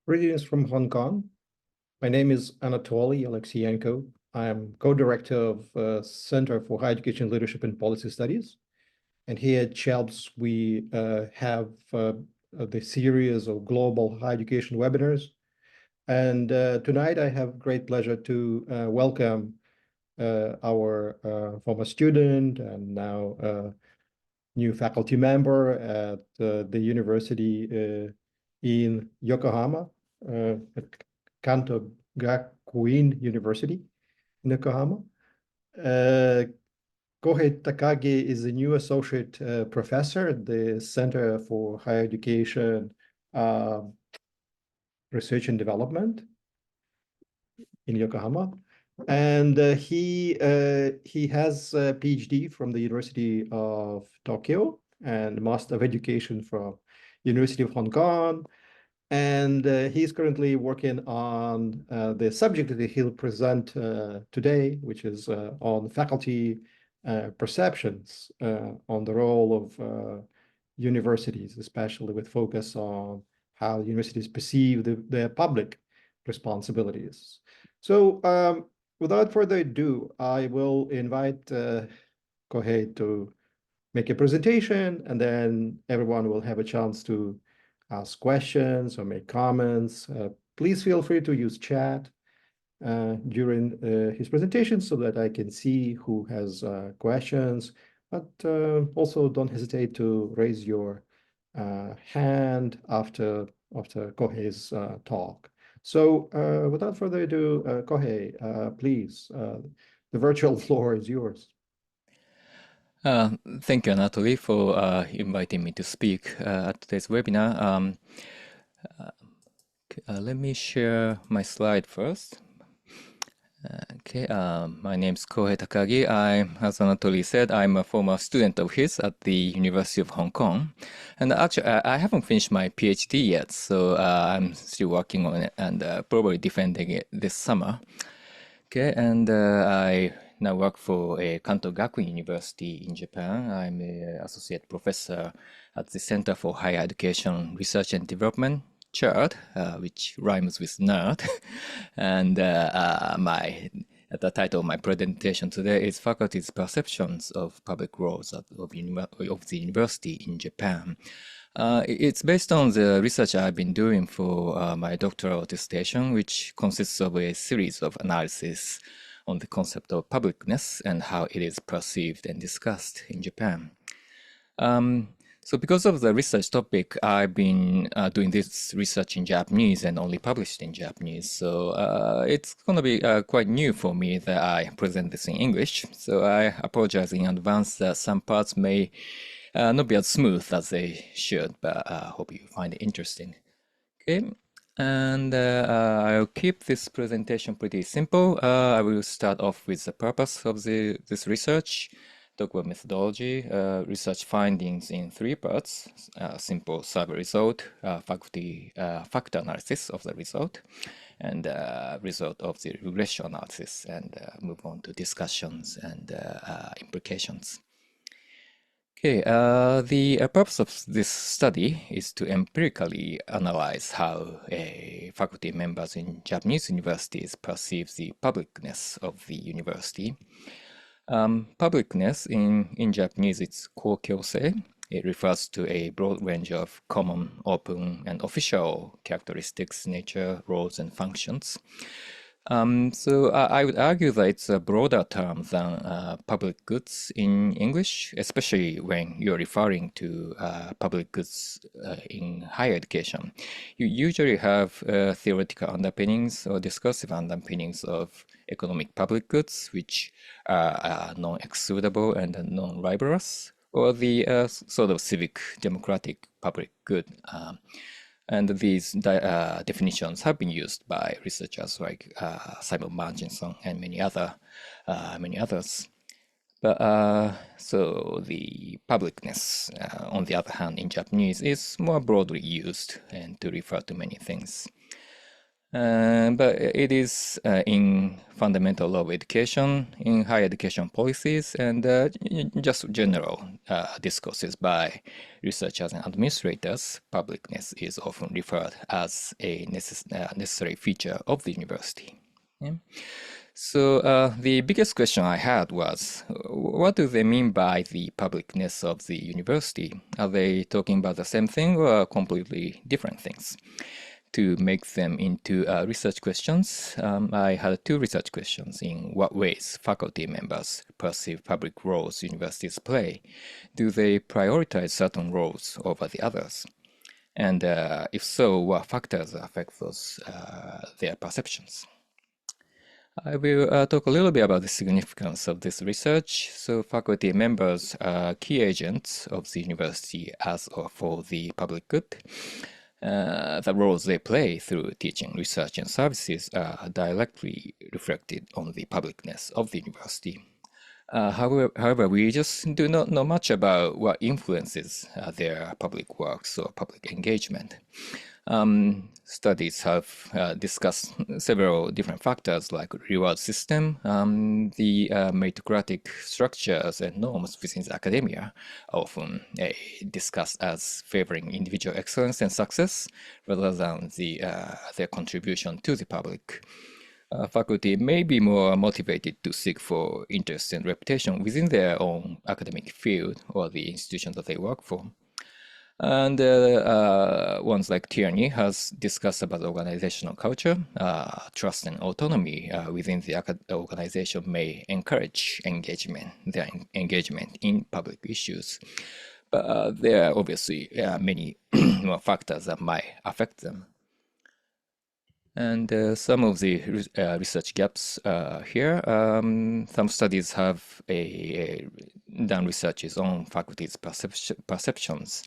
Greetings from Hong Kong. My name is Anatoly Alexienko. I am co-director of Center for Higher Education Leadership and Policy Studies. And here at CHELPS, we have the series of global higher education webinars. And tonight I have great pleasure to welcome our former student and now new faculty member at the university in Yokohama, at Kanto Gakuin University in Yokohama. Kohei Takagi is a new associate professor at the Center for Higher Education Research and Development in Yokohama. And he has a PhD from the University of Tokyo and Master of Education from University of Hong Kong. And he's currently working on the subject that he'll present today, which is on faculty perceptions on the role of universities, especially with focus on how universities perceive their public responsibilities. So without further ado, I will invite Kohei to make a presentation, and then everyone will have a chance to ask questions or make comments. Please feel free to use chat during his presentation so that I can see who has questions, but also don't hesitate to raise your hand after Kohei's talk. So without further ado, Kohei, please, the virtual floor is yours. Thank you, Anatoly, for inviting me to speak at today's webinar. Let me share my slide first. Okay, my name is Kohei Takagi. As Anatoly said, I'm a former student of his at the University of Hong Kong. And actually, I haven't finished my PhD yet, so I'm still working on it and probably defending it this summer. Okay, and I now work for Kanto Gakuin University in Japan. I'm an associate professor at the Center for Higher Education Research and Development, CHERD, which rhymes with nerd. And the title of my presentation today is Faculty's Perceptions of Public Roles of the University in Japan. It's based on the research I've been doing for my doctoral dissertation, which consists of a series of analyses on the concept of publicness and how it is perceived and discussed in Japan. So because of the research topic, I've been doing this research in Japanese and only published in Japanese. So it's going to be quite new for me that I present this in English. So I apologize in advance that some parts may not be as smooth as they should, but I hope you find it interesting. Okay, and I'll keep this presentation pretty simple. I will start off with the purpose of this research, talk about methodology, research findings in three parts: simple survey result, faculty factor analysis of the result, and result of the regression analysis, and move on to discussions and implications. Okay, the purpose of this study is to empirically analyze how faculty members in Japanese universities perceive the publicness of the university. Publicness in Japanese, it's kokyosei. It refers to a broad range of common, open, and official characteristics, nature, roles, and functions. So I would argue that it's a broader term than public goods in English, especially when you're referring to public goods in higher education. You usually have theoretical underpinnings or discursive underpinnings of economic public goods, which are non-excludable and non-libelous, or the sort of civic democratic public good. And these definitions have been used by researchers like Simon Marginson and many others. But so the publicness, on the other hand, in Japanese is more broadly used and to refer to many things. But it is in fundamental law of education, in higher education policies, and just general discourses by researchers and administrators. Publicness is often referred as a necessary feature of the university. Yeah. So the biggest question I had was, what do they mean by the publicness of the university? Are they talking about the same thing or completely different things? To make them into research questions, I had two research questions. In what ways faculty members perceive public roles universities play? Do they prioritize certain roles over the others? And if so, what factors affect their perceptions? I will talk a little bit about the significance of this research. So faculty members are key agents of the university as or for the public good. The roles they play through teaching, research, and services are directly reflected on the publicness of the university. However, we just do not know much about what influences their public works or public engagement. Studies have discussed several different factors like reward system, the meritocratic structures and norms within academia are often discussed as favoring individual excellence and success rather than their contribution to the public. Faculty may be more motivated to seek for interest and reputation within their own academic field or the institution that they work for. And ones like Tierney has discussed about organizational culture, trust and autonomy within the organization may encourage their engagement in public issues. But there are obviously many more factors that might affect them. And some of the research gaps here, some studies have done researches on faculty's perceptions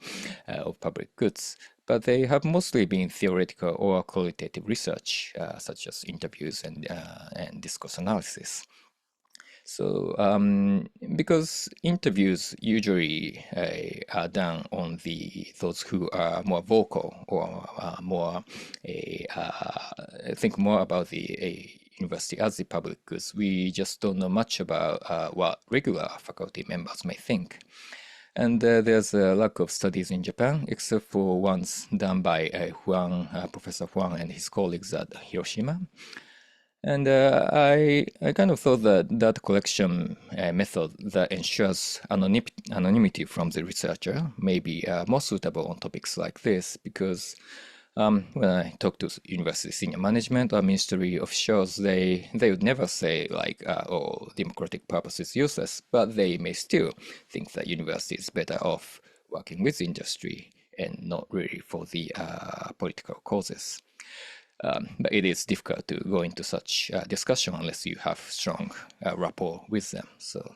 of public goods, but they have mostly been theoretical or qualitative research, such as interviews and discourse analysis. So, because interviews usually are done on those who are more vocal or more think more about the university as the public goods, we just don't know much about what regular faculty members may think. And there's a lack of studies in Japan, except for ones done by Professor Huang and his colleagues at Hiroshima. And I kind of thought that collection method that ensures anonymity from the researcher may be more suitable on topics like this, because when I talk to university senior management or ministry officials, they would never say like, oh, democratic purpose is useless, but they may still think that university is better off working with industry and not really for the political causes. But it is difficult to go into such discussion unless you have strong rapport with them. So,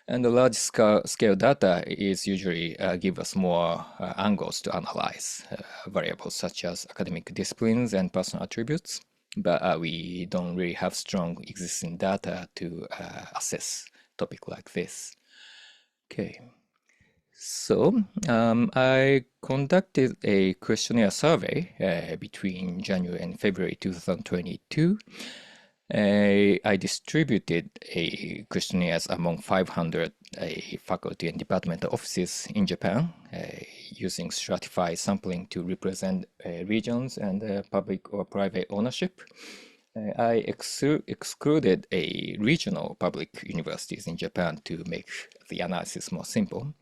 and the large scale data is usually give us more angles to analyze variables such as academic disciplines and personal attributes. But we don't really have strong existing data to assess topic like this. Okay. So I conducted a questionnaire survey between January and February 2022. I distributed questionnaires among 500 faculty and departmental offices in Japan using stratified sampling to represent regions and public or private ownership. I excluded regional public universities in Japan to make the analysis more simple.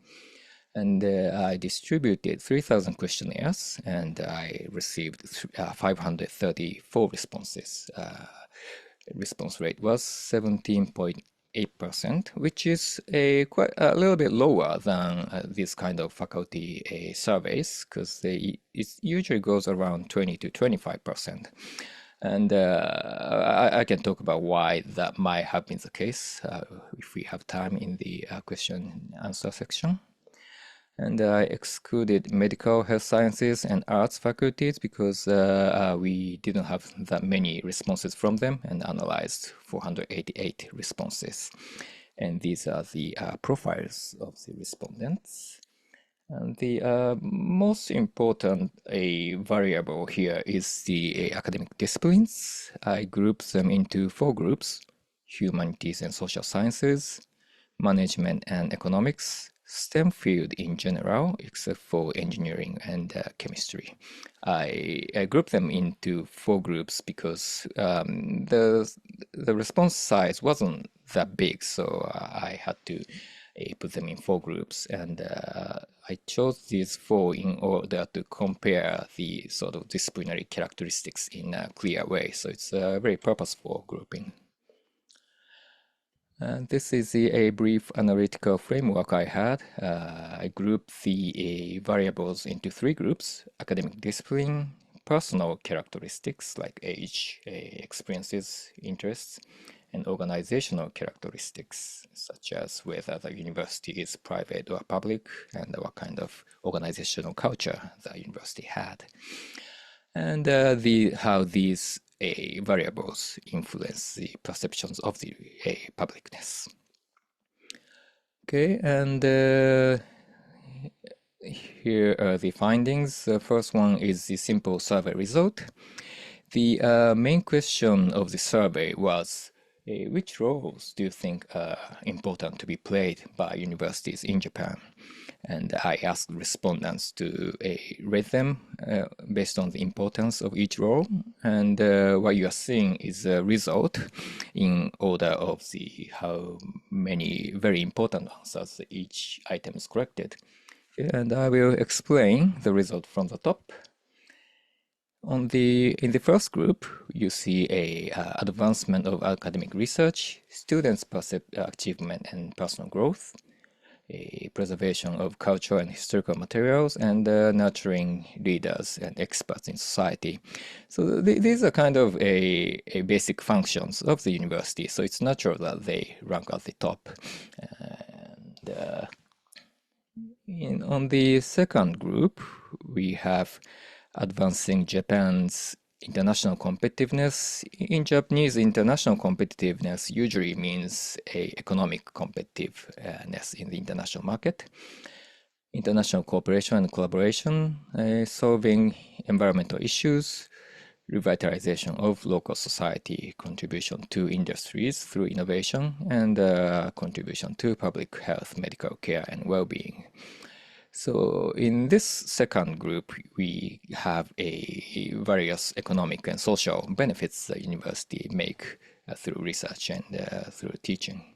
And I distributed 3,000 questionnaires, and I received 534 responses. Response rate was 17.8%, which is quite a little bit lower than this kind of faculty surveys, because it usually goes around 20 to 25%. And I can talk about why that might have been the case if we have time in the question and answer section. And I excluded medical, health sciences, and arts faculties because we didn't have that many responses from them, and analyzed 488 responses. And these are the profiles of the respondents. And the most important variable here is the academic disciplines. I group them into 4 groups: humanities and social sciences, management and economics, STEM field in general, except for engineering and chemistry. I group them into 4 groups because the response size wasn't that big, so I had to put them in 4 groups, and I chose these 4 in order to compare the sort of disciplinary characteristics in a clear way. So it's a very purposeful grouping. This is a brief analytical framework I had. I grouped the variables into 3 groups: academic discipline, personal characteristics like age, experiences, interests, and organizational characteristics, such as whether the university is private or public, and what kind of organizational culture the university had, and how these variables influence the perceptions of the publicness. Okay, and here are the findings. The first one is the simple survey result. The main question of the survey was, which roles do you think are important to be played by universities in Japan? And I asked respondents to rate them based on the importance of each role. And what you are seeing is a result in order of the how many very important answers each item is corrected. And I will explain the result from the top. In the first group, you see a advancement of academic research, students' achievement and personal growth, a preservation of cultural and historical materials, and nurturing leaders and experts in society. So these are kind of a basic functions of the university. So it's natural that they rank at the top. And on the second group, we have advancing Japan's international competitiveness. In Japanese, international competitiveness usually means economic competitiveness in the international market, international cooperation and collaboration, solving environmental issues, revitalization of local society, contribution to industries through innovation, and contribution to public health, medical care, and well-being. So in this second group, we have various economic and social benefits the university make through research and through teaching.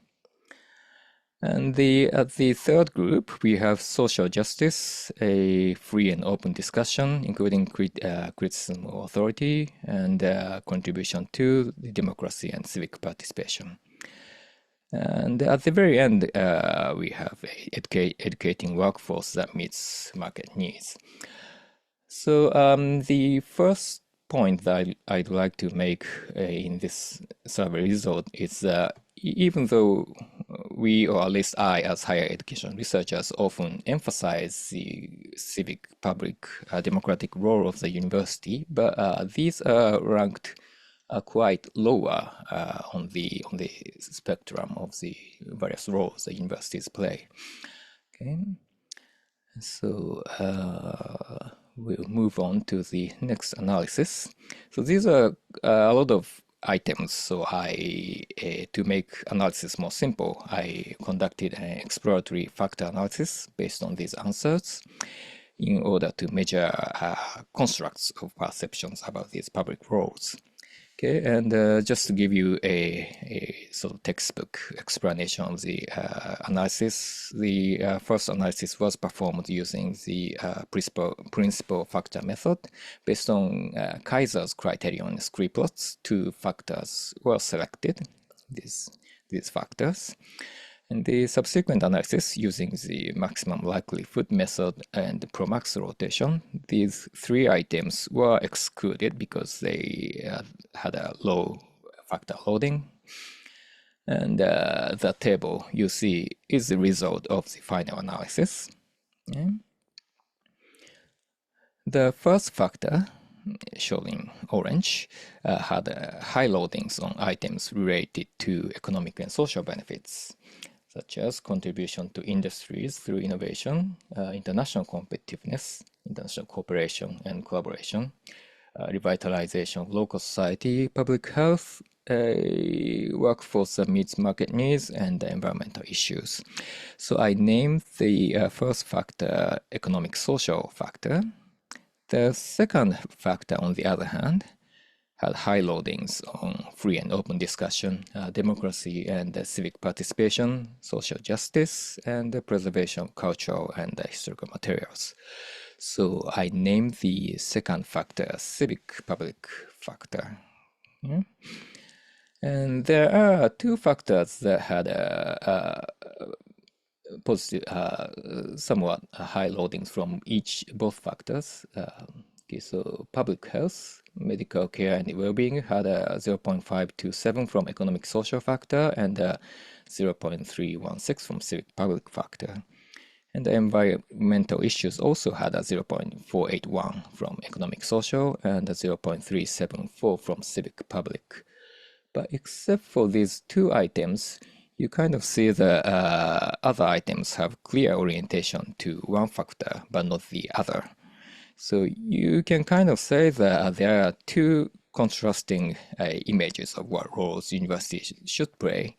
And at the third group, we have social justice, a free and open discussion, including criticism of authority, and contribution to the democracy and civic participation. And at the very end, we have educating workforce that meets market needs. So the first point that I'd like to make in this survey result is even though we, or at least I, as higher education researchers, often emphasize the civic, public, democratic role of the university, but these are ranked quite lower on the spectrum of the various roles the universities play. Okay, so we'll move on to the next analysis. So these are a lot of items. So to make analysis more simple, I conducted an exploratory factor analysis based on these answers in order to measure constructs of perceptions about these public roles. Okay, and just to give you a sort of textbook explanation of the analysis, the first analysis was performed using the principal factor method. Based on Kaiser's criterion scree plots, 2 factors were selected, these factors. And the subsequent analysis using the maximum likelihood method and Promax rotation, these 3 items were excluded because they had a low factor loading. And the table you see is the result of the final analysis. Okay. The first factor, shown in orange, had high loadings on items related to economic and social benefits. such as contribution to industries through innovation, international competitiveness, international cooperation and collaboration, revitalization of local society, public health, a workforce that meets market needs, and environmental issues. So I named the first factor economic social factor. The second factor, on the other hand, had high loadings on free and open discussion, democracy and civic participation, social justice, and the preservation of cultural and historical materials. So I named the second factor civic public factor. Yeah. And there are two factors that had positive, somewhat high loadings from both factors. Okay, so public health, medical care and well-being had a 0.527 from economic social factor and 0.316 from civic public factor. And the environmental issues also had a 0.481 from economic social and a 0.374 from civic public. But except for these two items, you kind of see the other items have clear orientation to one factor, but not the other. So you can kind of say that there are two contrasting images of what roles universities should play.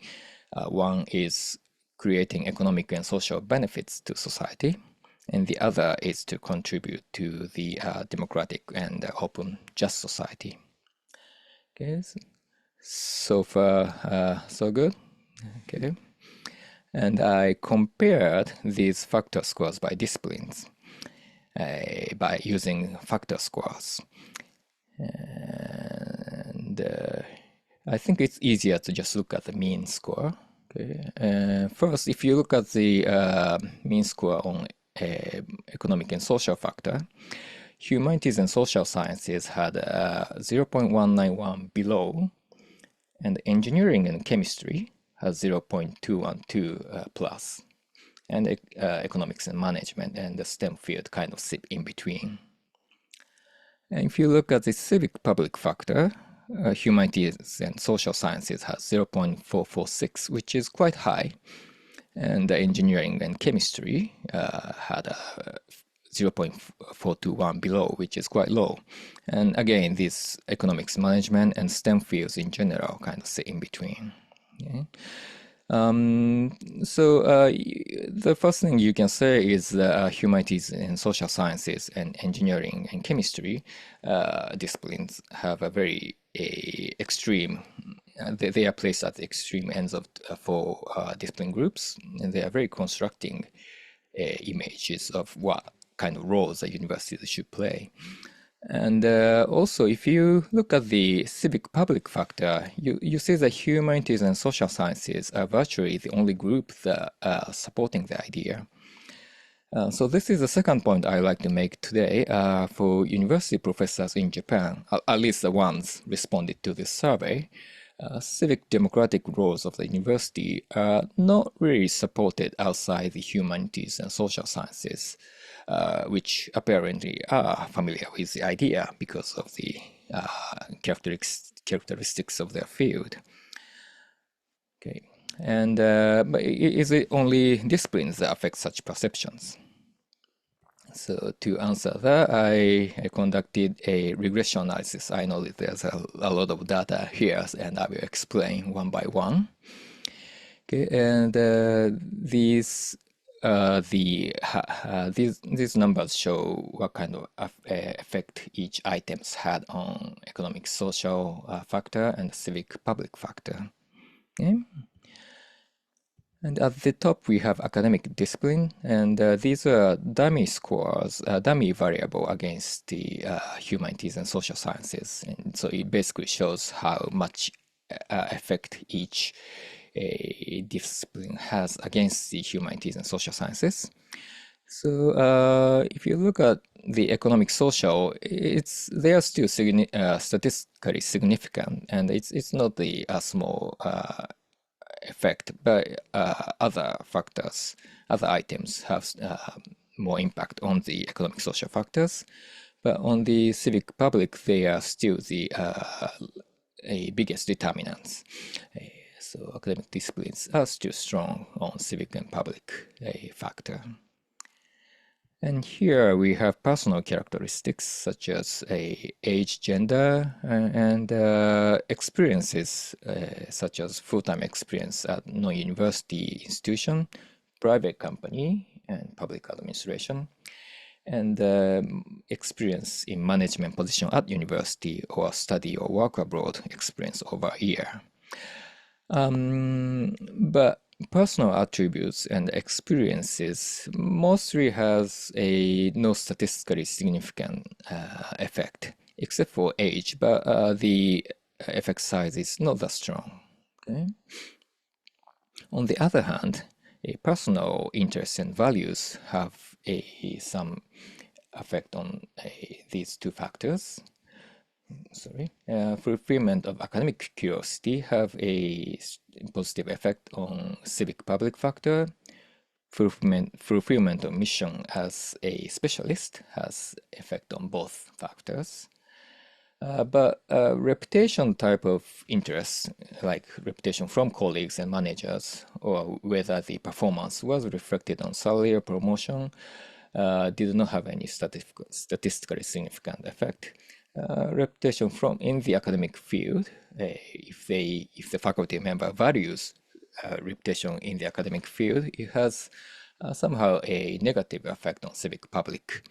One is creating economic and social benefits to society, and the other is to contribute to the democratic and open, just society. Okay, so far so good. Okay, and I compared these factor scores by disciplines by using factor scores. And I think it's easier to just look at the mean score. Okay. First, if you look at the mean score on economic and social factor, humanities and social sciences had 0.191 below, and engineering and chemistry has 0.212 plus. And economics and management and the STEM field kind of sit in between. And if you look at the civic public factor, humanities and social sciences has 0.446, which is quite high. And engineering and chemistry had 0.421 below, which is quite low. And again, this economics management and STEM fields in general kind of sit in between. Okay? The first thing you can say is that humanities and social sciences and engineering and chemistry disciplines have a very extreme, they are placed at the extreme ends of for discipline groups, and they are very constructing images of what kind of roles a university should play. And also, if you look at the civic public factor, you see that humanities and social sciences are virtually the only group that are supporting the idea. So this is the second point I like to make today. For university professors in Japan, at least the ones responded to this survey, civic democratic roles of the university are not really supported outside the humanities and social sciences. Which apparently are familiar with the idea because of the characteristics of their field. Okay, and but is it only disciplines that affect such perceptions? So to answer that, I conducted a regression analysis. I know that there's a lot of data here, and I will explain one by one. Okay, and these numbers show what kind of effect each items had on economic social factor and civic public factor. Okay. And at the top we have academic discipline, and these are dummy scores, dummy variable against the humanities and social sciences. And so it basically shows how much effect each discipline has against the humanities and social sciences. So if you look at the economic social, they are still statistically significant, and it's not the small effect, but other factors, other items have more impact on the economic social factors. But on the civic public, they are still the biggest determinants. So academic disciplines are still strong on civic and public factor. And here we have personal characteristics such as age, gender, and experiences such as full-time experience at non-university institution, private company, and public administration, and experience in management position at university or study or work abroad experience over a year. But personal attributes and experiences mostly has a no statistically significant effect, except for age, but the effect size is not that strong. Okay? On the other hand, personal interests and values have some effect on these two factors. Fulfillment of academic curiosity have a positive effect on civic public factor. Fulfillment of mission as a specialist has effect on both factors. But reputation type of interest, like reputation from colleagues and managers, or whether the performance was reflected on salary or promotion, did not have any statistically significant effect. Reputation from in the academic field, if the faculty member values reputation in the academic field, it has somehow a negative effect on civic public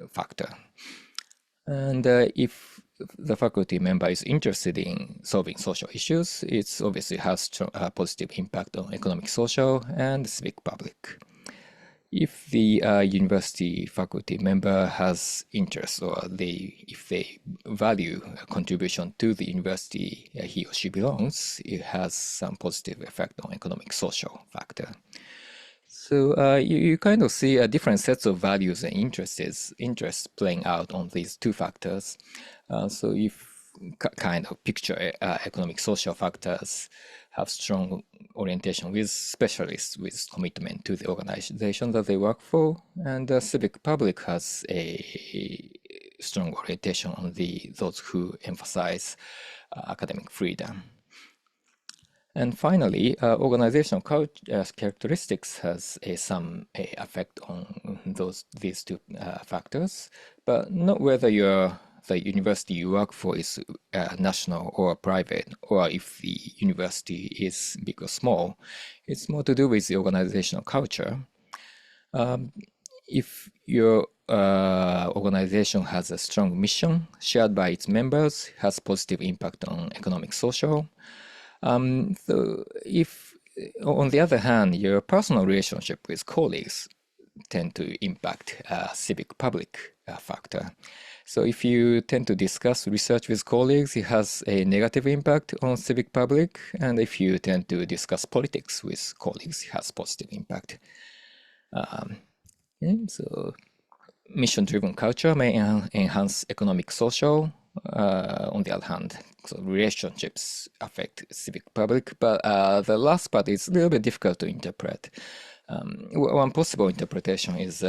factor. And if the faculty member is interested in solving social issues, it obviously has a positive impact on economic, social, and civic public. If the university faculty member has interest, or if they value a contribution to the university he or she belongs, it has some positive effect on economic, social factor. So you kind of see different sets of values and interests playing out on these two factors. So if kind of picture economic, social factors have strong orientation with specialists with commitment to the organization that they work for, and the civic public has a strong orientation on those who emphasize academic freedom. And finally, organizational characteristics has some effect on these two factors, but not whether the university you work for is national or private, or if the university is big or small. It's more to do with the organizational culture. If your organization has a strong mission shared by its members, has positive impact on economic, social. So if, on the other hand, your personal relationship with colleagues tend to impact civic public factor. So if you tend to discuss research with colleagues, it has a negative impact on civic public. And if you tend to discuss politics with colleagues, it has positive impact. So mission-driven culture may enhance economic, social. On the other hand, so relationships affect civic public, but the last part is a little bit difficult to interpret. One possible interpretation is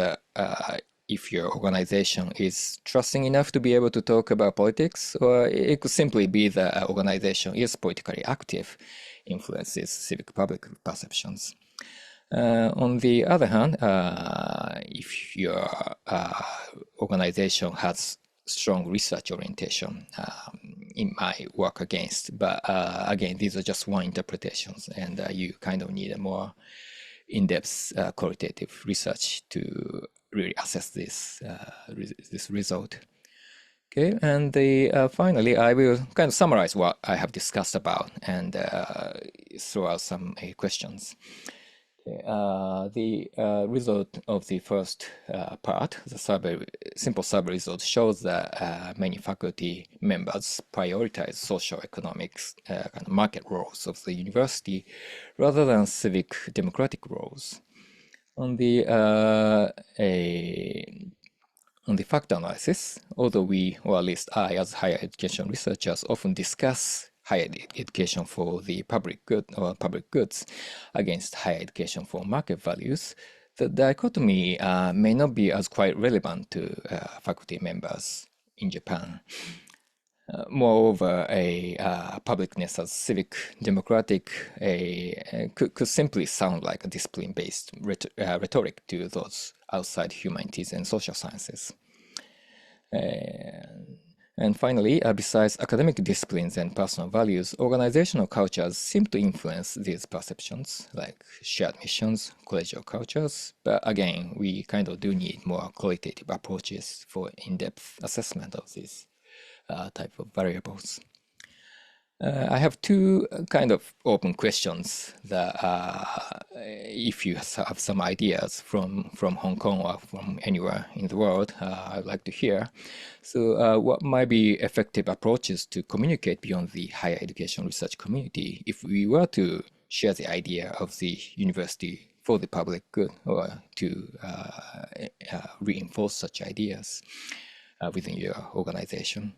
if your organization is trusting enough to be able to talk about politics, or it could simply be the organization is politically active, influences civic public perceptions. On the other hand, if your organization has strong research orientation, it might work against. But again, these are just one interpretations, and you kind of need a more in-depth qualitative research to really assess this result. Okay, and finally, I will kind of summarize what I have discussed about and throw out some questions. The result of the first part, the simple survey result, shows that many faculty members prioritize socio-economics kind of market roles of the university rather than civic democratic roles. On the factor analysis, although we, or at least I, as higher education researchers, often discuss higher education for the public good or public goods against higher education for market values, the dichotomy may not be as quite relevant to faculty members in Japan. Moreover, a publicness as civic, democratic, could simply sound like a discipline-based rhetoric to those outside humanities and social sciences. And finally, besides academic disciplines and personal values, organizational cultures seem to influence these perceptions, like shared missions, collegial cultures. But again, we kind of do need more qualitative approaches for in-depth assessment of these type of variables. I have two kind of open questions that if you have some ideas from Hong Kong or from anywhere in the world, I'd like to hear. So what might be effective approaches to communicate beyond the higher education research community if we were to share the idea of the university for the public good, or to reinforce such ideas within your organization?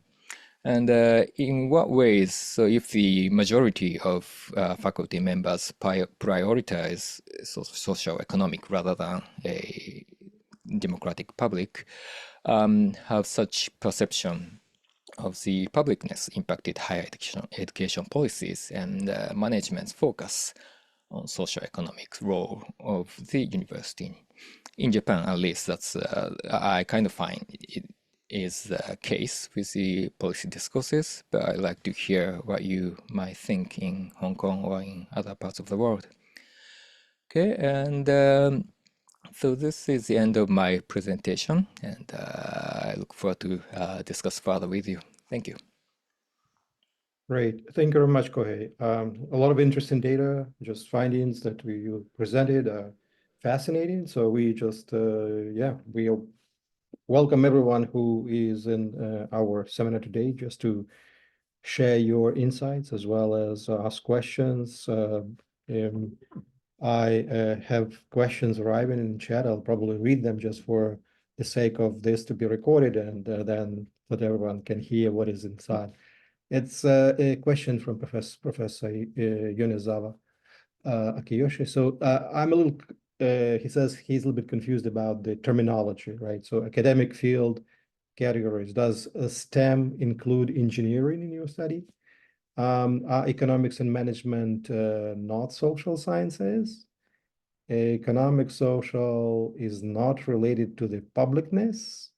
And in what ways, so if the majority of faculty members prioritize socio-economic rather than a democratic public, have such perception of the publicness impacted higher education policies and management's focus on socio-economic role of the university? In Japan, at least, that's I kind of find it is the case with the policy discourses, but I'd like to hear what you might think in Hong Kong or in other parts of the world. Okay, and so this is the end of my presentation, and I look forward to discuss further with you. Thank you. Great. Thank you very much, Kohei. A lot of interesting data, just findings that you presented, fascinating. So we just, we welcome everyone who is in our seminar today just to share your insights as well as ask questions. I have questions arriving in chat. I'll probably read them just for the sake of this to be recorded, and then that everyone can hear what is inside. It's a question from Professor Yonezawa Akiyoshi. So I'm a little, he says he's a little bit confused about the terminology, right? So academic field categories. Does STEM include engineering in your study? Are economics and management not social sciences? Economic social is not related to the publicness.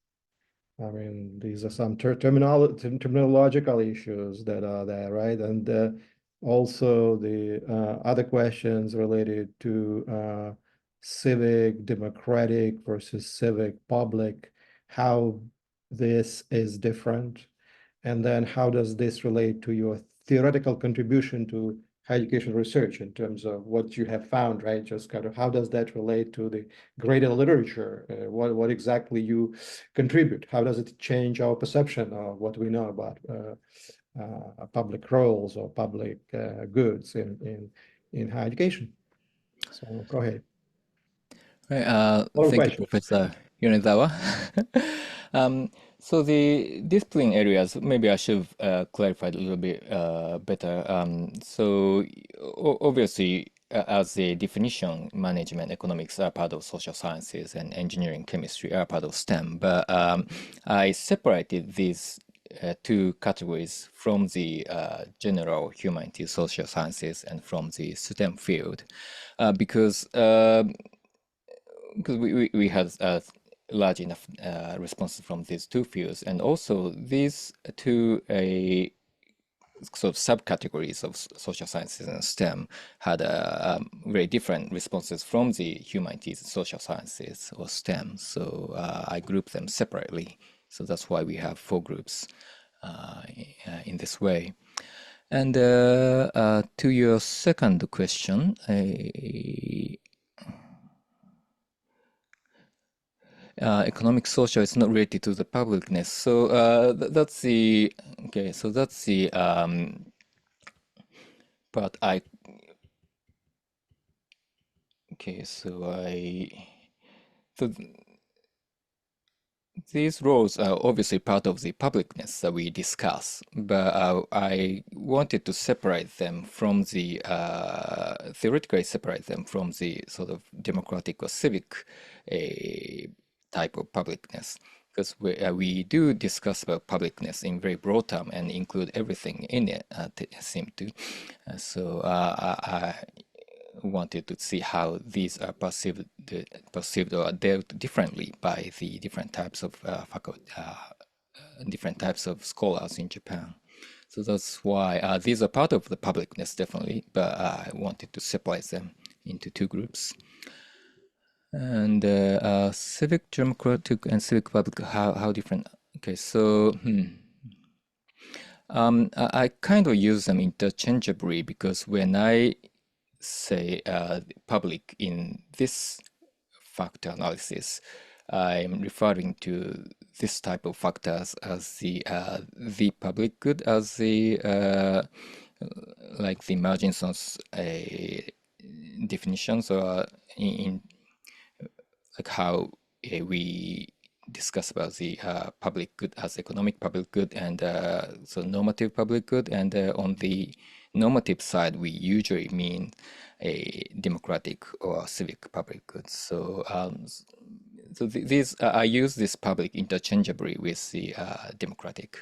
I mean, these are some terminological issues that are there, right? And also the other questions related to civic, democratic versus civic, public, how this is different. And then how does this relate to your theoretical contribution to higher education research in terms of what you have found, right? Just kind of how does that relate to the greater literature? What exactly you contribute? How does it change our perception of what we know about public roles or public goods in higher education? So go ahead. Right, More thank you, questions. Professor Yonezawa. So the discipline areas, maybe I should have clarified a little bit better. So obviously, as a definition, management, economics are part of social sciences, and engineering, chemistry are part of STEM. But I separated these two categories from the general humanities, social sciences, and from the STEM field, because we had large enough responses from these two fields, and also these two sort of subcategories of social sciences and STEM had very different responses from the humanities, social sciences, or STEM. So I grouped them separately. So that's why we have four groups in this way. And to your second question, economic social is not related to the publicness. So that's the okay. So that's the part I. Okay, so these roles are obviously part of the publicness that we discuss, but I wanted to separate them from the theoretically separate them from the sort of democratic or civic type of publicness. because we do discuss about publicness in very broad term and include everything in it, seem to. I wanted to see how these are perceived or dealt differently by the different types of different types of scholars in Japan. So that's why these are part of the publicness, definitely, but I wanted to separate them into two groups. And civic democratic and civic public, how different? Okay, so I kind of use them interchangeably because when I say public in this factor analysis, I'm referring to this type of factors as the public good, as the like the emergence of definitions, or in like how we discuss about the public good as economic public good and so normative public good, and on the normative side we usually mean a democratic or civic public good. So these I use this public interchangeably with the democratic.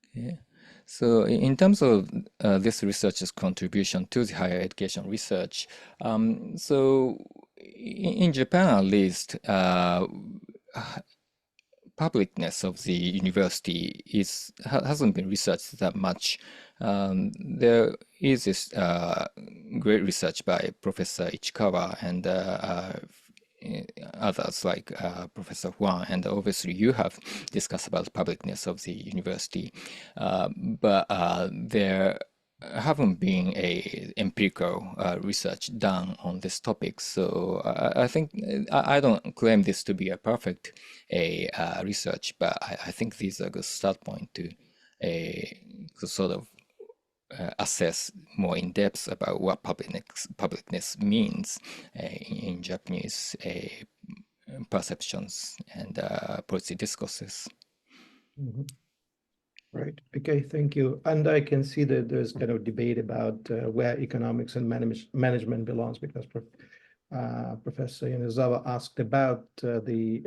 Okay. So in terms of this research's contribution to the higher education research, so in Japan at least, publicness of the university hasn't been researched that much. There is this great research by Professor Ichikawa and others like Professor Huang, and obviously you have discussed about the publicness of the university, but there haven't been a empirical research done on this topic. So I think I don't claim this to be a perfect research, but I think these are a good start point to sort of assess more in depth about what publicness means in Japanese perceptions and policy discourses. Mhm. Right. Okay, thank you. And I can see that there's kind of debate about where economics and management belongs, because Professor Yanazawa asked about the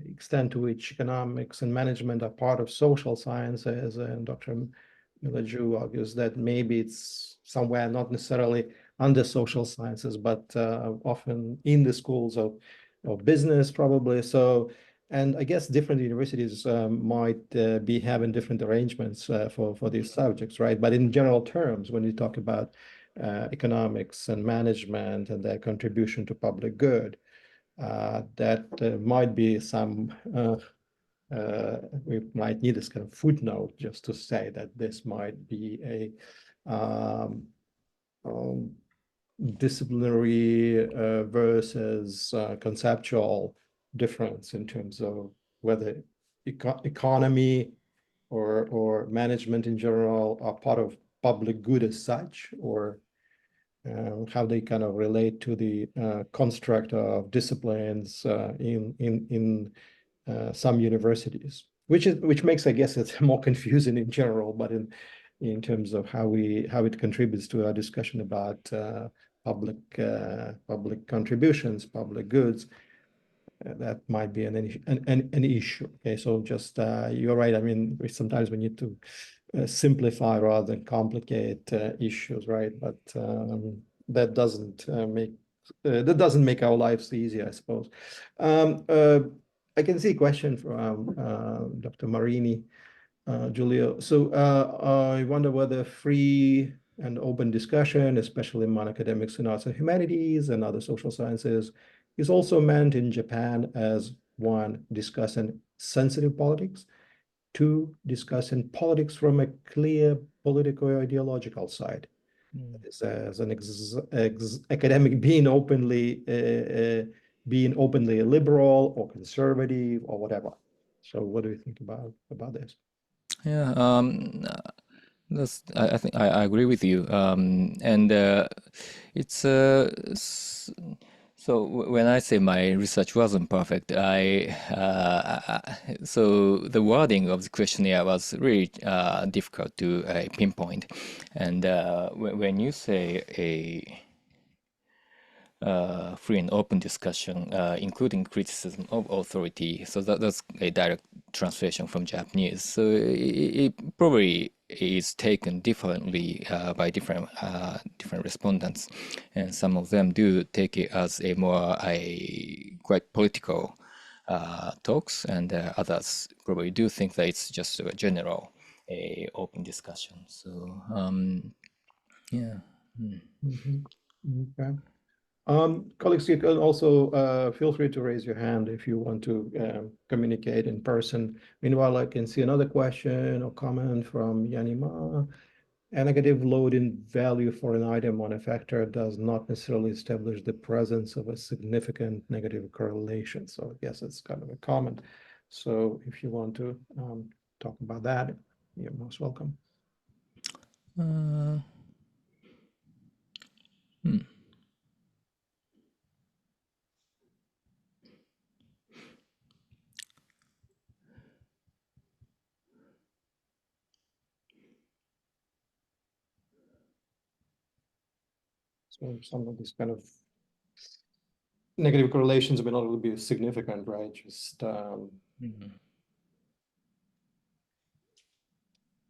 extent to which economics and management are part of social sciences, and Dr. Milaju argues that maybe it's somewhere not necessarily under social sciences, but often in the schools of business, probably. So, and I guess different universities might be having different arrangements for these subjects, right? But in general terms, when you talk about economics and management and their contribution to public good, that might be some, we might need this kind of footnote just to say that this might be a disciplinary versus conceptual difference in terms of whether economy or management in general are part of public good as such, or how they kind of relate to the construct of disciplines in some universities, which makes, I guess, it's more confusing in general, but in terms of how it contributes to our discussion about public contributions, public goods, that might be an issue. Okay, so just you're right. I mean, sometimes we need to simplify rather than complicate issues, right? But that doesn't make our lives easier, I suppose. I can see a question from Dr. Marini, Giulio. So I wonder whether free and open discussion, especially among academics in arts and humanities and other social sciences, is also meant in Japan as, one, discussing sensitive politics, two, discussing politics from a clear political or ideological side. As an academic being openly liberal or conservative or whatever. So what do you think about this? Yeah, I think I agree with you. And it's so when I say my research wasn't perfect, so the wording of the questionnaire was really difficult to pinpoint. And when you say free and open discussion, including criticism of authority. So that's a direct translation from Japanese. So it probably is taken differently by different respondents, and some of them do take it as a more quite political talks, and others probably do think that it's just a general open discussion. So yeah. Okay. Colleagues, you can also feel free to raise your hand if you want to communicate in person. Meanwhile, I can see another question or comment from Yanima. A negative loading value for an item on a factor does not necessarily establish the presence of a significant negative correlation. So I guess it's kind of a comment. So if you want to talk about that, you're most welcome. Hmm. So some of these kind of negative correlations may not really be significant, right? Just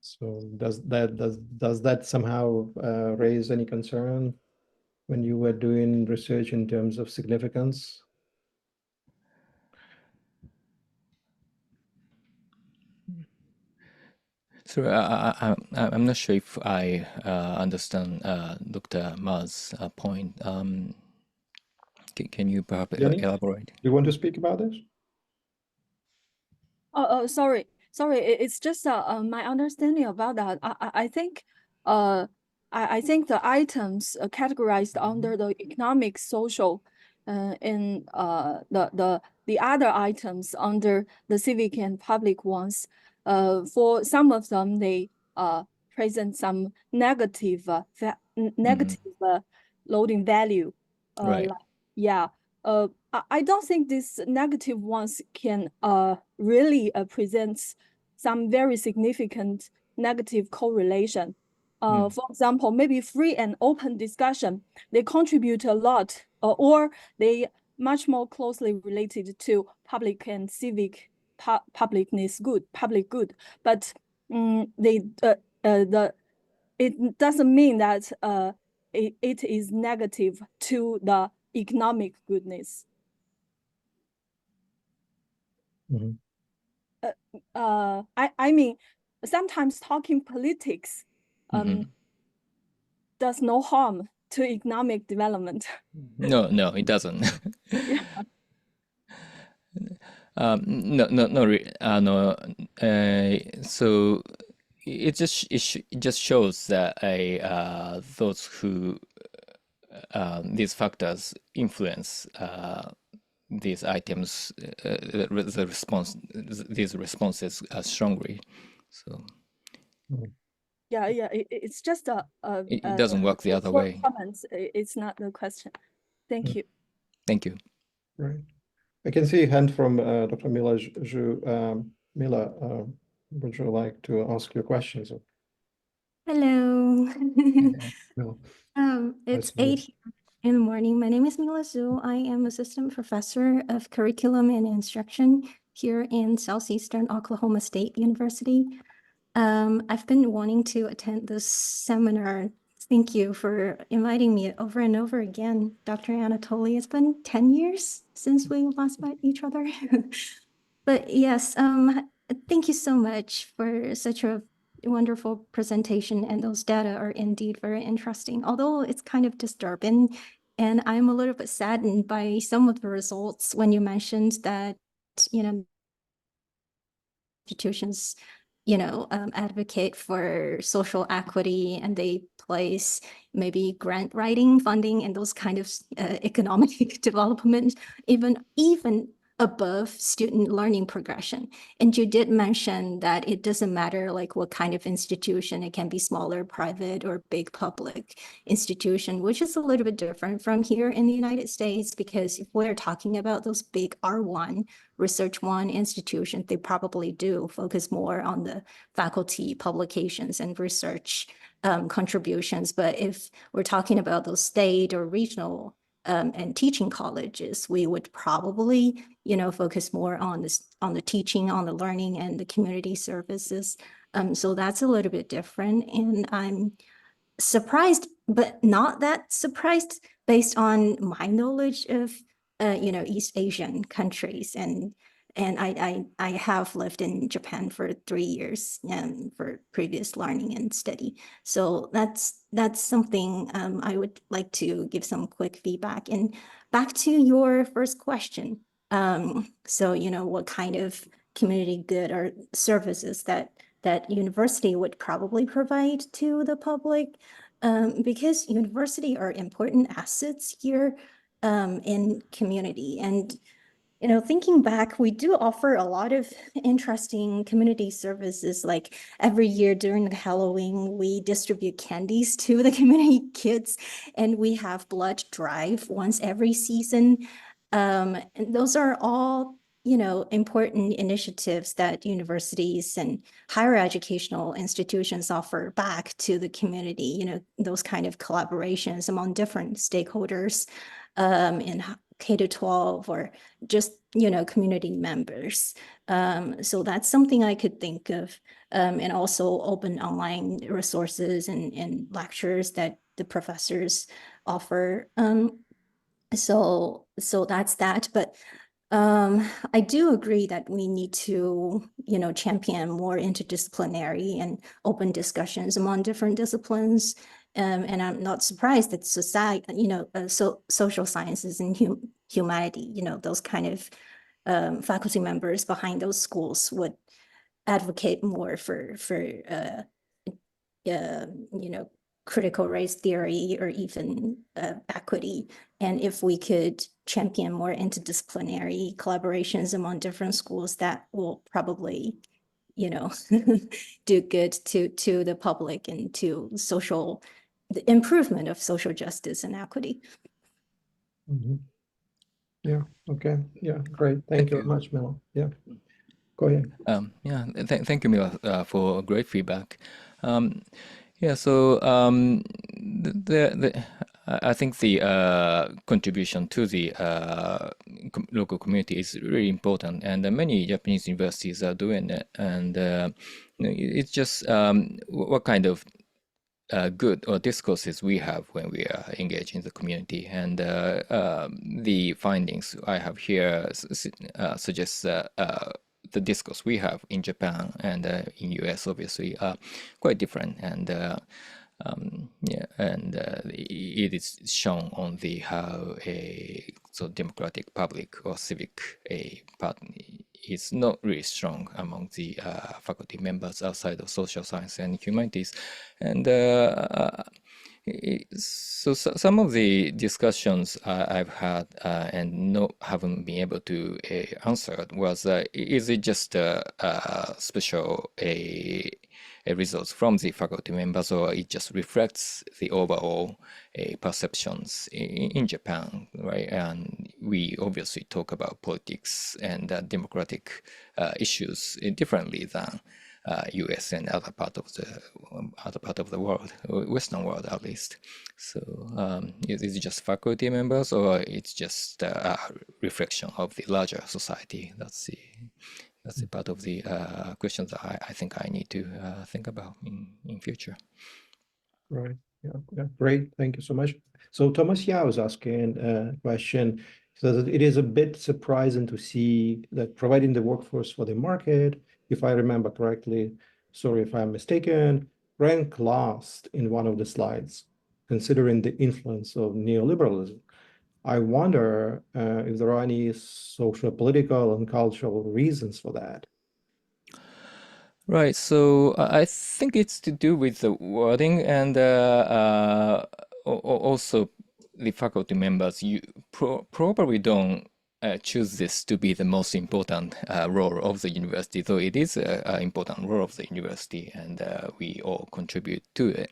so does that somehow raise any concern when you were doing research in terms of significance? So I'm not sure if I understand Dr. Ma's point. Can you perhaps Jenny, do elaborate? you want to speak about this? Sorry. It's just my understanding about that. I think I think the items categorized under the economic, social, and the other items under the civic and public ones. For some of them, they present some negative loading value. Right. Like, yeah. I don't think these negative ones can really present some very significant negative correlation. For example, maybe free and open discussion, they contribute a lot, or they much more closely related to public and civic public good. But it doesn't mean that it is negative to the economic goodness. I mean, sometimes talking politics does no harm to economic development. No, it doesn't. Yeah. No. So it just shows that those who these factors influence these items, these responses strongly. So Yeah. It's just it doesn't work the other way. Comments. It's not the question. Thank you. Thank you. Right. I can see a hand from Dr. Mila Zhu. Mila, would you like to ask your questions? Hello. No. It's 8 in the morning. My name is Mila Zhu. I am assistant professor of curriculum and instruction here in Southeastern Oklahoma State University. I've been wanting to attend this seminar. Thank you for inviting me over and over again, Dr. Anatoly. It's been 10 years since we last met each other. But yes, thank you so much for such a wonderful presentation, and those data are indeed very interesting, although it's kind of disturbing. And I'm a little bit saddened by some of the results when you mentioned that, institutions, advocate for social equity, and they place maybe grant writing funding and those kind of economic development, even above student learning progression. And you did mention that it doesn't matter like what kind of institution, it can be smaller, private, or big public institution, which is a little bit different from here in the United States, because if we're talking about those big R1, Research One institutions, they probably do focus more on the faculty publications and research contributions. But if we're talking about those state or regional and teaching colleges, we would probably, focus more on the teaching, on the learning, and the community services. So that's a little bit different, and I'm surprised, but not that surprised based on my knowledge of, East Asian countries. And I have lived in Japan for 3 years for previous learning and study. So that's something I would like to give some quick feedback. And back to your first question. So, what kind of community good or services that university would probably provide to the public, because university are important assets here in community. And thinking back, we do offer a lot of interesting community services. Like every year during Halloween, we distribute candies to the community kids, and we have blood drive once every season. And those are all, important initiatives that universities and higher educational institutions offer back to the community, those kind of collaborations among different stakeholders in K-12 or just, community members. So that's something I could think of. And also open online resources and lectures that the professors offer. So that's that. But I do agree that we need to, champion more interdisciplinary and open discussions among different disciplines. And I'm not surprised that society, social sciences and humanity, those kind of faculty members behind those schools would advocate more for critical race theory or even equity. And if we could champion more interdisciplinary collaborations among different schools, that will probably, do good to the public and to the improvement of social justice and equity. Yeah, okay. Yeah, great. Thank you very much, Mel. Yeah, go ahead. Thank you, Mila, for great feedback. So I think the contribution to the local community is really important, and many Japanese universities are doing it. And it's just what kind of good or discourses we have when we are engaged in the community. And the findings I have here suggests the discourse we have in Japan and in US obviously are quite different. And it is shown on the how a democratic public or civic part is not really strong among the faculty members outside of social science and humanities. And so some of the discussions I've had and haven't been able to answer was, is it just special results from the faculty members, or it just reflects the overall perceptions in Japan, right? And we obviously talk about politics and democratic issues differently than U.S. and other part of the world, Western world at least. So is it just faculty members, or it's just a reflection of the larger society? That's the part of the questions that I think I need to think about in future. Right. Yeah. Great. Thank you so much. So Thomas Yao is asking a question. So that it is a bit surprising to see that providing the workforce for the market, if I remember correctly, sorry if I'm mistaken, ranked last in one of the slides, considering the influence of neoliberalism. I wonder if there are any social, political, and cultural reasons for that. Right. So I think it's to do with the wording, and also the faculty members. You probably don't choose this to be the most important role of the university, though it is an important role of the university, and we all contribute to it.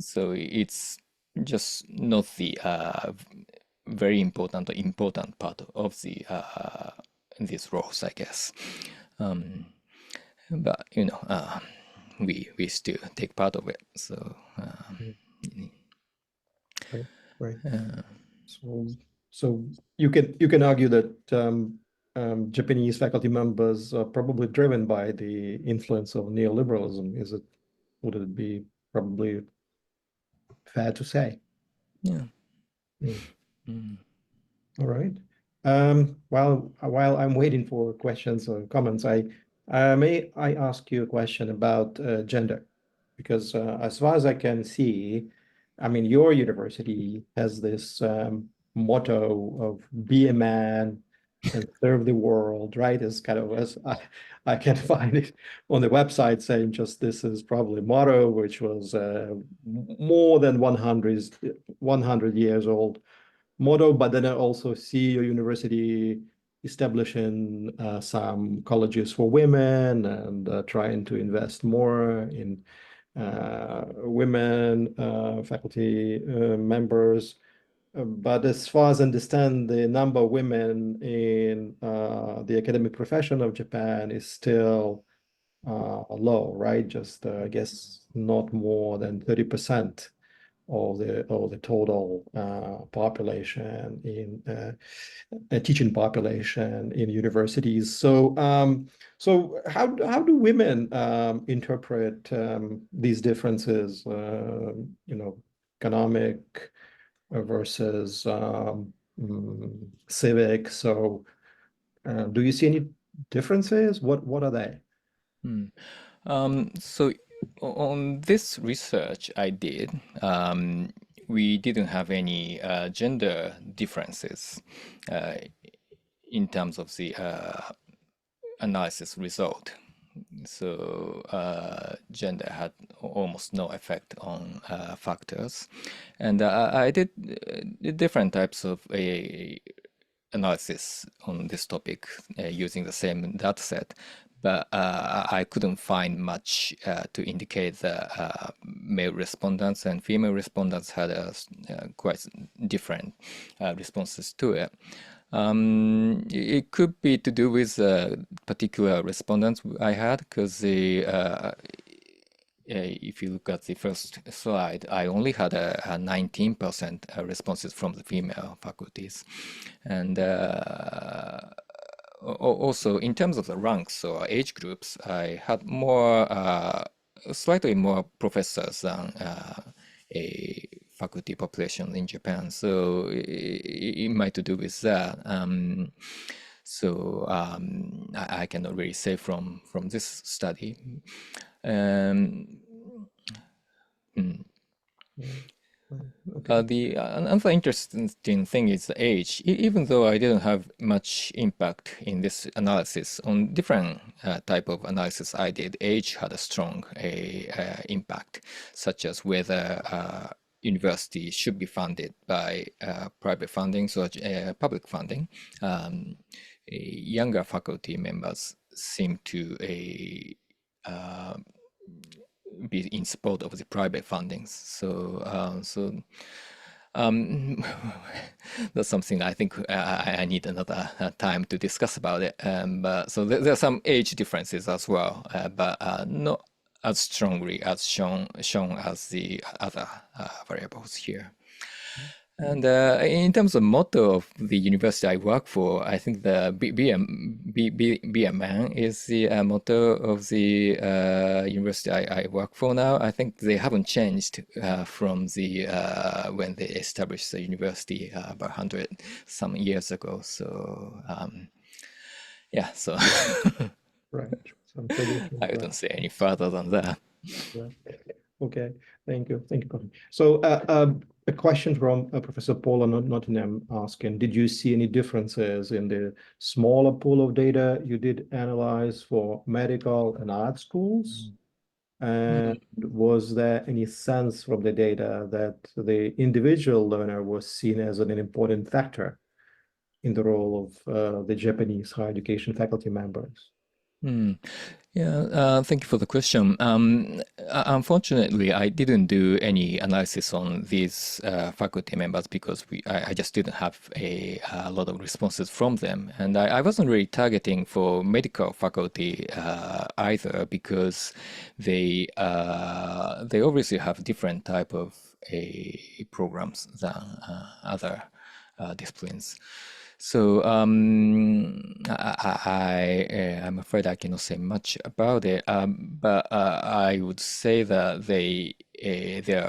So it's just not the very important part of the these roles, I guess. But we still take part of it. So Okay. Right. Uh, So you can argue that Japanese faculty members are probably driven by the influence of neoliberalism. Would it be probably fair to say? yeah. Mm. Mm. All right. While I'm waiting for questions or comments, may I ask you a question about gender? Because as far as I can see, I mean, your university has this motto of be a man and serve the world, right? As kind of as I can find it on the website saying just this is probably motto, which was more than 100 years old motto, but then I also see your university establishing some colleges for women and trying to invest more in women faculty members. But as far as I understand, the number of women in the academic profession of Japan is still low, right? Just I guess not more than 30% of the total population in teaching population in universities. So how do women interpret these differences? Economic versus civic. So do you see any differences? What are they? So on this research I did, we didn't have any gender differences in terms of the analysis result. So gender had almost no effect on factors, and I did different types of analysis on this topic using the same data set, but I couldn't find much to indicate that male respondents and female respondents had quite different responses to it. It could be to do with particular respondents I had, because if you look at the first slide, I only had a 19% responses from the female faculties. And also in terms of the ranks or age groups, I had slightly more professors than a faculty population in Japan. So it might do with that. I cannot really say from this study. Okay. Another interesting thing is the age. Even though I didn't have much impact in this analysis, on different type of analysis I did, age had a strong impact, such as whether university should be funded by private funding or public funding. Younger faculty members seem to be in support of the private fundings. That's something I think I need another time to discuss about it. But so there are some age differences as well, but not as strongly as shown as the other variables here. And in terms of motto of the university I work for, I think the be a man is the motto of the university I work for now. I think they haven't changed from the when they established the university about 100 some years ago. So yeah, so Right. Some traditions, I right. don't say any further than that. Right. Okay, thank you, Colin. So a question from Professor Paula Nottingham asking, did you see any differences in the smaller pool of data you did analyze for medical and art schools? And was there any sense from the data that the individual learner was seen as an important factor in the role of the Japanese higher education faculty members? Yeah, thank you for the question. Unfortunately, I didn't do any analysis on these faculty members because I just didn't have a lot of responses from them. And I wasn't really targeting for medical faculty either, because they obviously have different type of programs than other disciplines. So I'm afraid I cannot say much about it, but I would say that their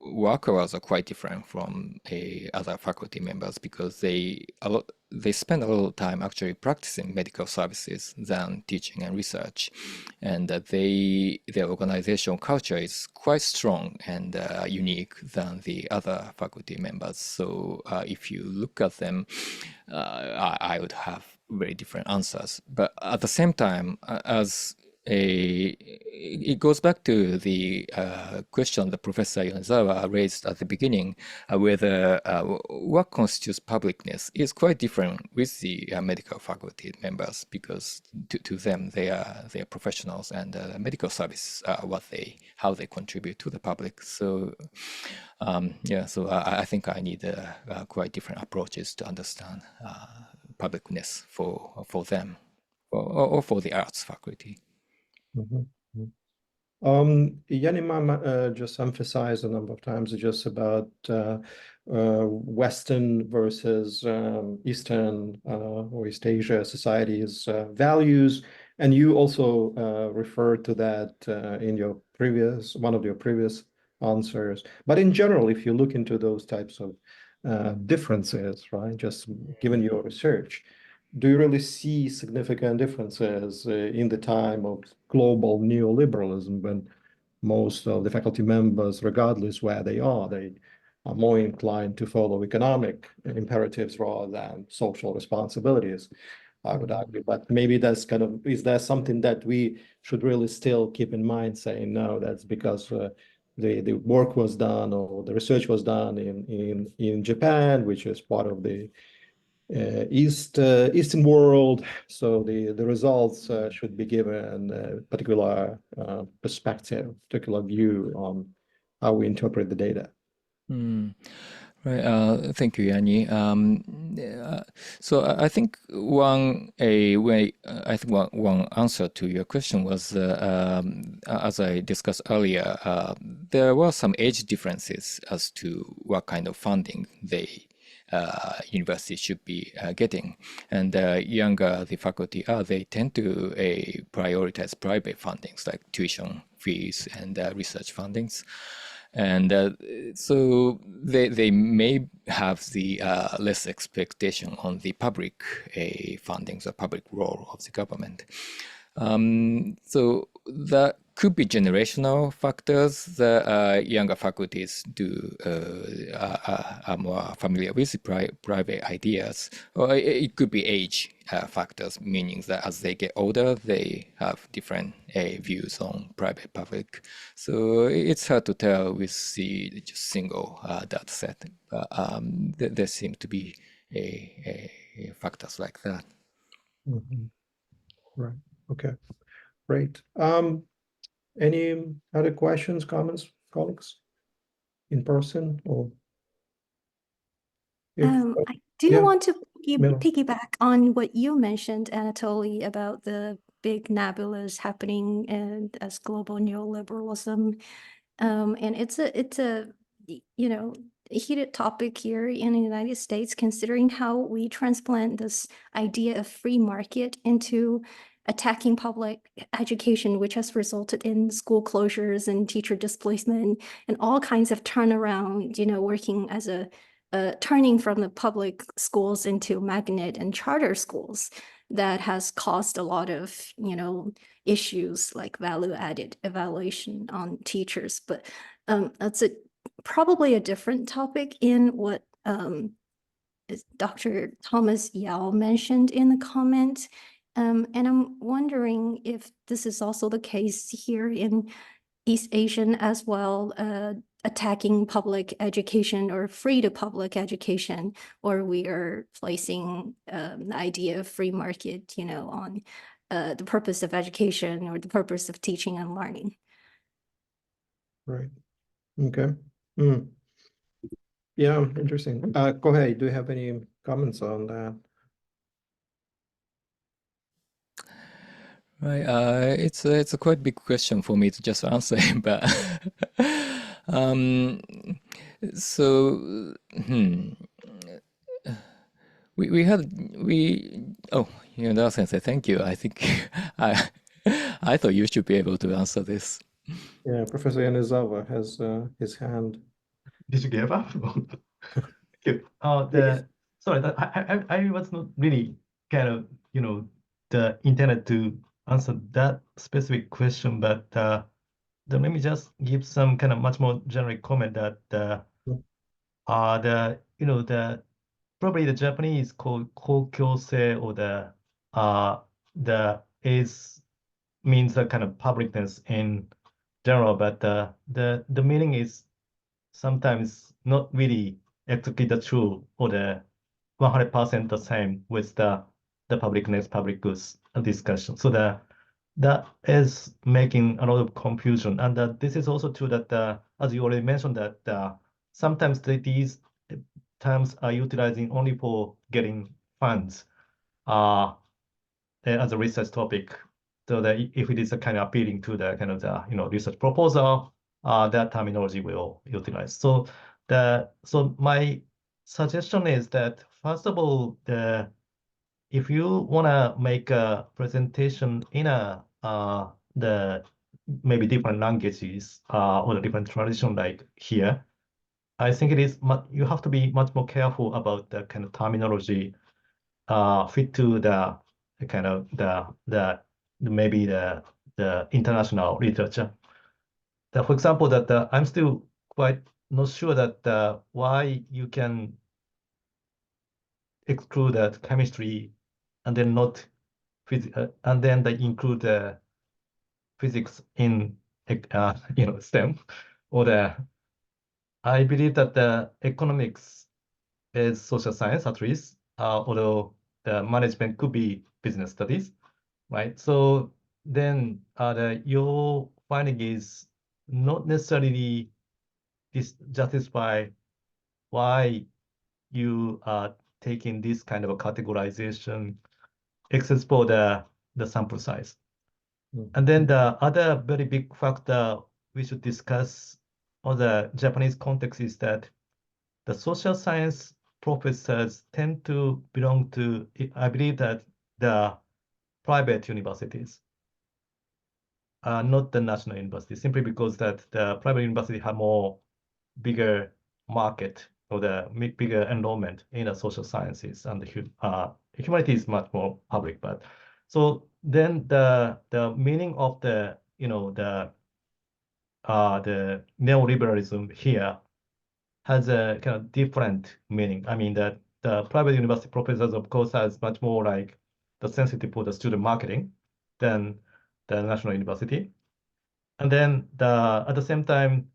work hours are quite different from other faculty members because they spend a lot of time actually practicing medical services than teaching and research, and their organizational culture is quite strong and unique than the other faculty members. So if you look at them, I would have very different answers. But at the same time, it goes back to the question that Professor Yonezawa raised at the beginning, whether what constitutes publicness is quite different with the medical faculty members, because to them they are professionals, and medical service are how they contribute to the public. So so I think I need quite different approaches to understand publicness for them, or for the arts faculty. Yanima just emphasized a number of times just about Western versus Eastern or East Asia societies' values, and you also referred to that in one of your previous answers. But in general, if you look into those types of differences, right, just given your research, do you really see significant differences in the time of global neoliberalism, when most of the faculty members, regardless where they are more inclined to follow economic imperatives rather than social responsibilities, I would argue. But maybe that's is there something that we should really still keep in mind, saying, no, that's because the work was done or the research was done in Japan, which is part of the Eastern world, so the results should be given a particular perspective, particular view on how we interpret the data. Right. Thank you, Yanni. So I think one answer to your question was, as I discussed earlier, there were some age differences as to what kind of funding university should be getting, and younger the faculty are, they tend to prioritize private fundings like tuition fees and research fundings, and so they may have the less expectation on the public fundings or public role of the government. So that could be generational factors. The younger faculties are more familiar with the private ideas, or it could be age factors, meaning that as they get older, they have different views on private public. So it's hard to tell with the just single data set. But there seem to be factors like that. Right. Okay. Great. Any other questions, comments, colleagues, in person or? I do want to piggyback on what you mentioned, Anatoly, about the big nebulas happening and as global neoliberalism. And it's a heated topic here in the United States, considering how we transplant this idea of free market into attacking public education, which has resulted in school closures and teacher displacement and all kinds of turnaround, working as turning from the public schools into magnet and charter schools that has caused a lot of, issues like value-added evaluation on teachers. But that's probably a different topic in what Dr. Thomas Yao mentioned in the comment. And I'm wondering if this is also the case here in East Asian as well, attacking public education or free to public education, or we are placing the idea of free market, on the purpose of education or the purpose of teaching and learning. Right. Okay. Yeah, interesting. Kohei, do you have any comments on that? Right. It's a quite big question for me to just answer, but So, Sensei, thank you. I think I thought you should be able to answer this. Yeah, Professor Yanazawa has his hand. Did you give up? Okay. Sorry, I was not really kind of, the intended to answer that specific question, but let me just give some kind of much more generic comment that probably the Japanese called kokyosei, or the is means a kind of publicness in general, but the meaning is sometimes not really exactly the true or the 100% the same with the publicness, public goods discussion. So that is making a lot of confusion, and this is also true that as you already mentioned that sometimes these terms are utilizing only for getting funds as a research topic. So that if it is a kind of appealing to the kind of the research proposal, that terminology will utilize. So my suggestion is that first of all, if you want to make a presentation in the maybe different languages or the different tradition like here, I think it is you have to be much more careful about the kind of terminology fit to the kind of maybe the international literature. For example, that I'm still quite not sure that why you can exclude that chemistry and then not physics, and then they include physics in STEM, or I believe that the economics is social science at least, although the management could be business studies, right? So then your finding is not necessarily justify why you are taking this kind of a categorization, except for the sample size. And then the other very big factor we should discuss on the Japanese context is that the social science professors tend to belong to, I believe, that the private universities, not the national universities, simply because that the private university have more bigger market or the bigger enrollment in the social sciences, and the humanities is much more public. But so then the meaning of the neoliberalism here has a kind of different meaning. I mean that the private university professors, of course, has much more like the sensitive for the student marketing than the national university. And then at the same time,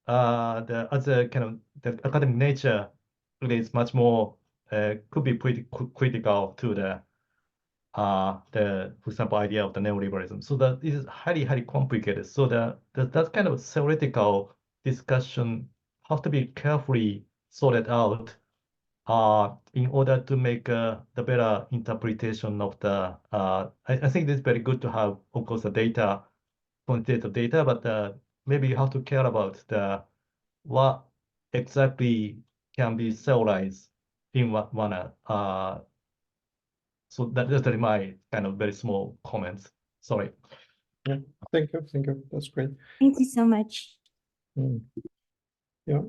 the other kind of the academic nature really is much more could be pretty critical to the for example idea of the neoliberalism. So that is highly complicated. So that kind of theoretical discussion has to be carefully sorted out in order to make the better interpretation of the. I think it's very good to have, of course, the data, quantitative data, but maybe you have to care about what exactly can be theorized in what manner. So that's my kind of very small comments. Sorry. Yeah, thank you. That's great. Thank you so much. Yeah.